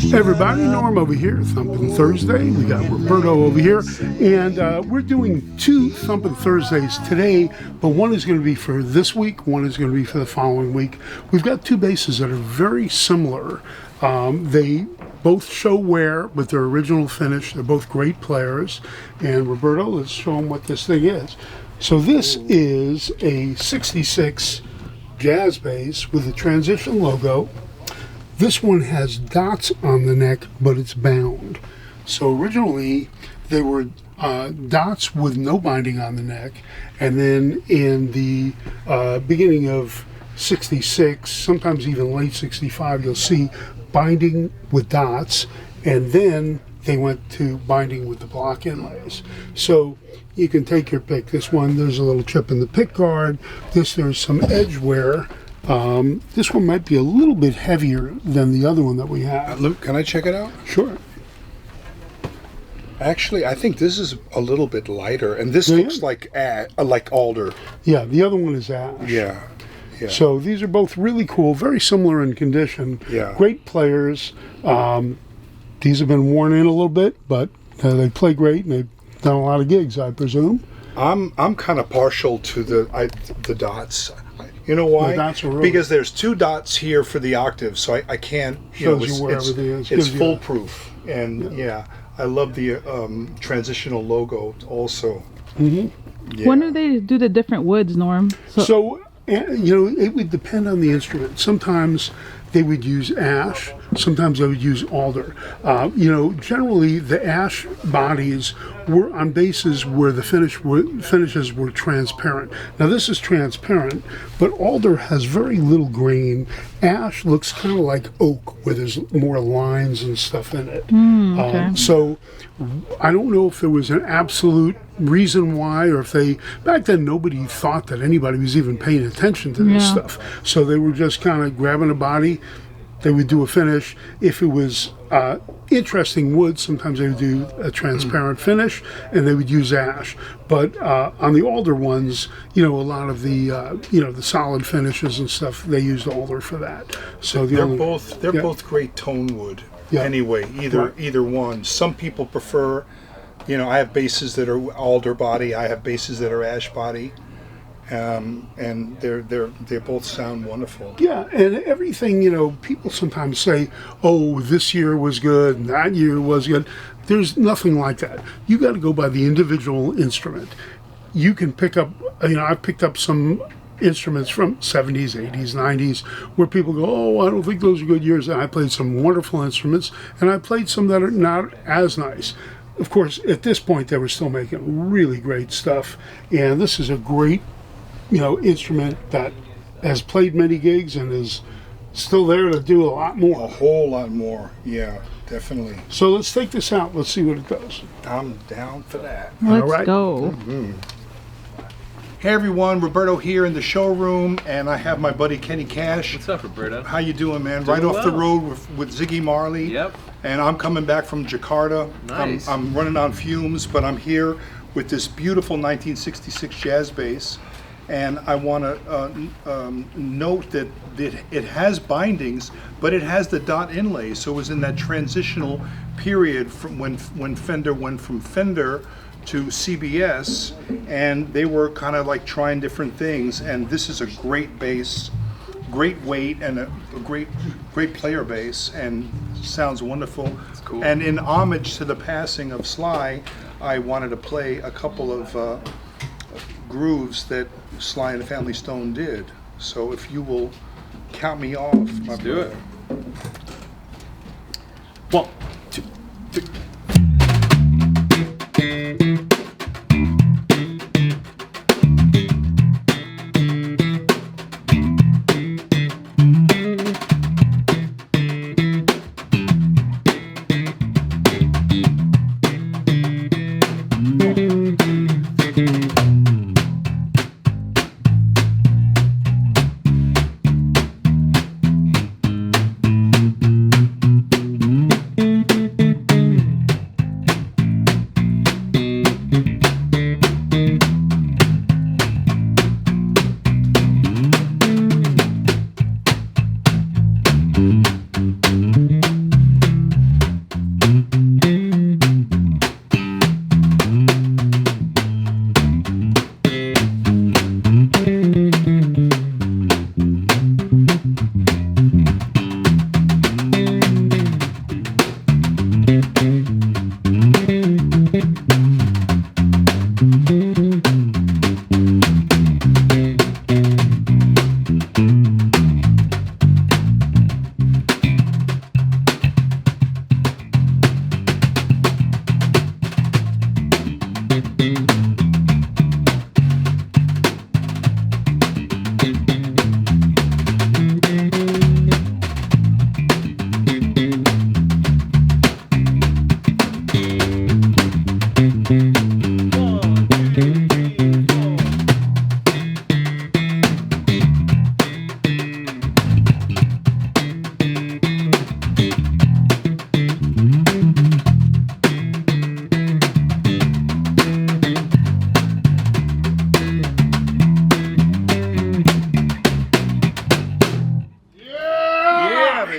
Hey everybody, Norm over here, Thumpin' Thursday. We got Roberto over here, and we're doing 2 Thumpin' Thursdays today, but one is going to be for this week, one is going to be for the following week. We've got 2 basses that are very similar. They both show wear with their original finish. They're both great players. And Roberto, let's show them what this thing is. So this is a 66 jazz bass with a transition logo. This one has dots on the neck, but it's bound. So originally they were dots with no binding on the neck, and then in the beginning of 66, sometimes even late 65, you'll see binding with dots, and then they went to binding with the block inlays. So you can take your pick. This one, there's a little chip in the pick guard. There's some edge wear. This one might be a little bit heavier than the other one that we have. Luke, can I check it out? Sure. Actually, I think this is a little bit lighter, and this looks like alder. Yeah, the other one is ash. Yeah. Yeah. So these are both really cool, very similar in condition. Yeah. Great players. These have been worn in a little bit, but they play great, and they've done a lot of gigs, I presume. I'm kind of partial to the dots. You know why? The dots are really, because there's 2 dots here for the octave, so I can't. Shows you where everything is. It's foolproof, and I love the transitional logo also. Mm-hmm. Yeah. When do they do the different woods, Norm? So it would depend on the instrument. Sometimes they would use ash, sometimes they would use alder. Generally the ash bodies were on basses where the finishes were transparent. Now this is transparent, but alder has very little grain. Ash looks kind of like oak, where there's more lines and stuff in it. Okay. So I don't know if there was an absolute reason why, or if back then nobody thought that anybody was even paying attention to this stuff. So they were just kind of grabbing a body. They would do a finish. If it was interesting wood, sometimes they would do a transparent finish, and they would use ash. But on the alder ones, a lot of the the solid finishes and stuff, they used alder for that. So they're both great tone wood. Yeah. Anyway, either one. Some people prefer. I have basses that are alder body. I have basses that are ash body. And they both sound wonderful. Yeah, and everything, people sometimes say, oh, this year was good, and that year was good. There's nothing like that. You got to go by the individual instrument. You can pick up, I've picked up some instruments from 70s, 80s, 90s, where people go, oh, I don't think those are good years. And I played some wonderful instruments, and I played some that are not as nice. Of course, at this point, they were still making really great stuff, and this is a great instrument that has played many gigs and is still there to do a lot more. A whole lot more, yeah, definitely. So let's take this out. Let's see what it does. I'm down for that. Let's go. Mm-hmm. Hey everyone, Roberto here in the showroom, and I have my buddy Kenny Cash. What's up, Roberto? How you doing, man? Doing right off the well. road with Ziggy Marley. Yep. And I'm coming back from Jakarta. Nice. I'm running on fumes, but I'm here with this beautiful 1966 jazz bass. And I want to note that it has bindings, but it has the dot inlay. So it was in that transitional period from when Fender went from Fender to CBS, and they were kind of like trying different things. And this is a great bass, great weight, and a great player bass, and sounds wonderful. That's cool. And in homage to the passing of Sly, I wanted to play a couple of grooves that Sly and the Family Stone did. So if you will count me off, Let's do it. 1, 2, 3.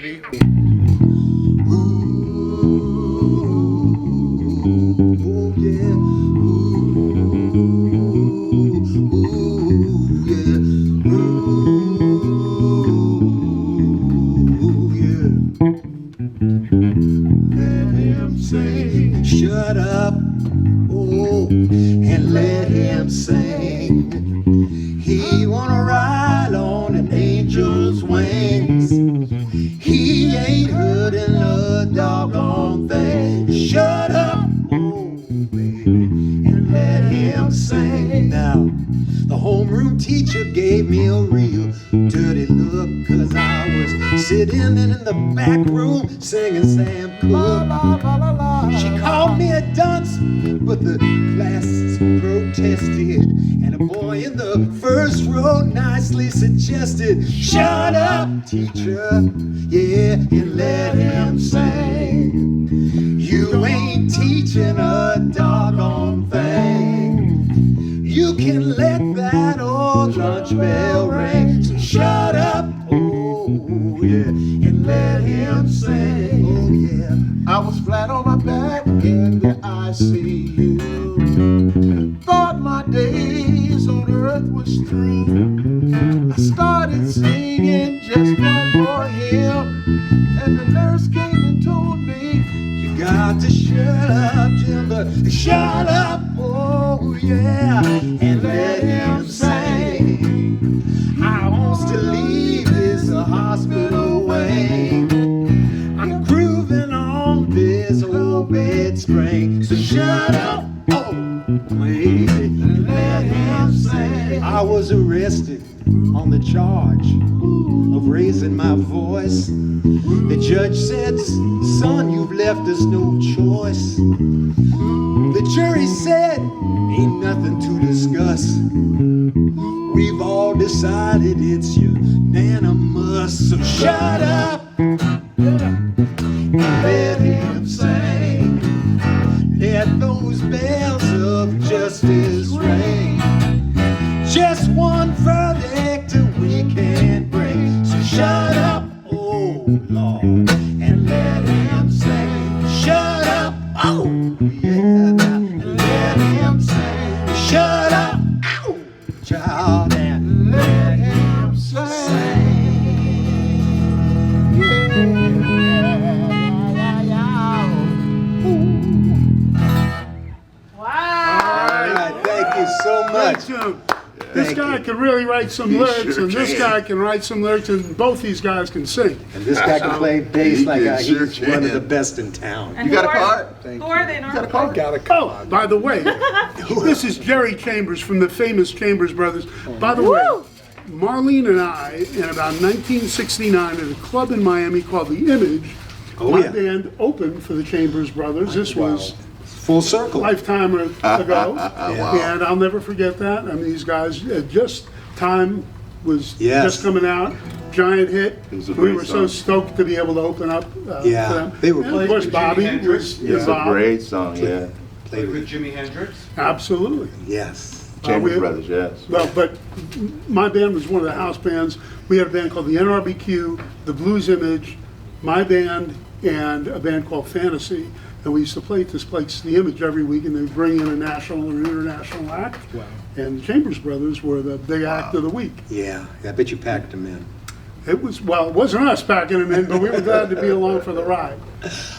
baby. Ooh, yeah. Ooh, yeah. Ooh, yeah. Let him sing. Shut up, oh, and let him sing. He wanna ride on an angel's wings. He ain't hurting a doggone thing. Shut up, oh, baby, and let him sing. Now, the homeroom teacher gave me a real dirty look, 'cause I was sitting in the back room singing Sam Cooke. She called me a dunce, but the class protested, and a boy in the first row nicely suggested, shut up, teacher, yeah, and let him sing. You ain't teaching a doggone thing. You can let that old lunch bell ring. So shut up, oh yeah, and let him sing. Oh yeah, I was flat on my back in the ICU. Thought my days on earth was through. I started singing just one more hymn, and the nurse came and told me, you got to shut up, Jimbo. Shut up, oh yeah, and let him sing. I wants to leave this hospital wing. I'm grooving on this old bed spring. So shut up, oh, wait, and let him sing. I was arrested on the charge of raising my voice. The judge said, son, you've left us no choice. The jury said, ain't nothing to discuss. We've all decided it's unanimous. So shut up and let him sing. Let those bells of justice ring. Just one verdict we can't bring. So shut up, oh Lord, and let him sing. Shut up, oh yeah, and let him sing. Shut up, ow, child, and let him sing. All right, thank you so much. This Thank guy you. can really write some lyrics, sure and this can. guy can write some lyrics, and both these guys can sing. And this guy can play bass He like can, sure he's one of can. the best in town. And You got a who are- card? Who are they, Norm? Got a Oh, by the way, this is Jerry Chambers from the famous Chambers Brothers. By the way, Marlene and I, in about 1969, at a club in Miami called The Image, Oh, my yeah. band opened for the Chambers Brothers. This was Full circle. lifetime ago, and I'll never forget that. I mean, these guys, Time was Yes. just coming out, giant hit. It was a We great were so song. stoked to be able to open up Yeah, for them. they were And of playing course, with Bobby Jimi Hendrix. was It's a Bob. great song, yeah. Played with with, Jimi Hendrix. Absolutely. yes. Chambers we- Brothers, yes. Well, but my band was one of the house bands. We had a band called the NRBQ, the Blues Image, my band, and a band called Fantasy. And we used to play at this place, the Image, every week, and they would bring in a national or international act. Wow. And the Chambers Brothers were the big act of the week. Yeah, I bet you packed them in. It wasn't us packing them in, but we were glad to be along for the ride.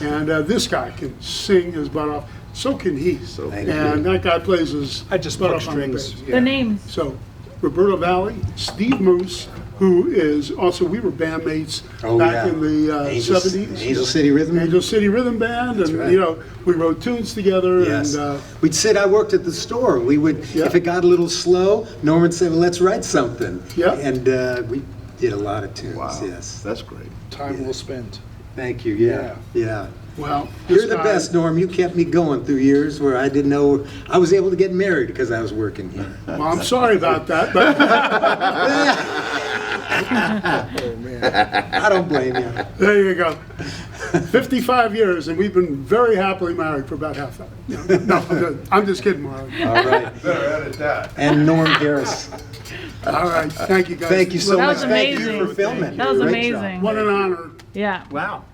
And this guy can sing his butt off. So can he. Thank And that guy plays his I just butt pluck off on the strings. bass. The names. So, Roberto Vally, Steve Moose, who is also, we were bandmates back in the Angels- 70s. Angel City Rhythm. Angel City Rhythm Band, and right. you know, we wrote tunes together, Yes. and We'd sit, I worked at the store. We would, Yeah. if it got a little slow, Norman said, well, let's write something. Yeah. And we did a lot of tunes, Wow, yes. that's great. Time well spent. Thank you, yeah, yeah. well, You're this the guy- best, Norm. You kept me going through years where I didn't know, I was able to get married because I was working here. Well, I'm sorry about that, but I don't blame you. there you go. 55 years, and we've been very happily married for about half that. No, I'm just kidding, Marley. All right. Better edit that. And Norm Harris. All right, thank you guys. Thank you so That much. was Thank you amazing. for filming. That was Great job. amazing. What an honor. Yeah. Wow.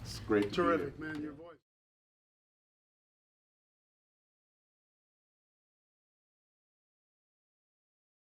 It's great to be here. Terrific, man. Your voice.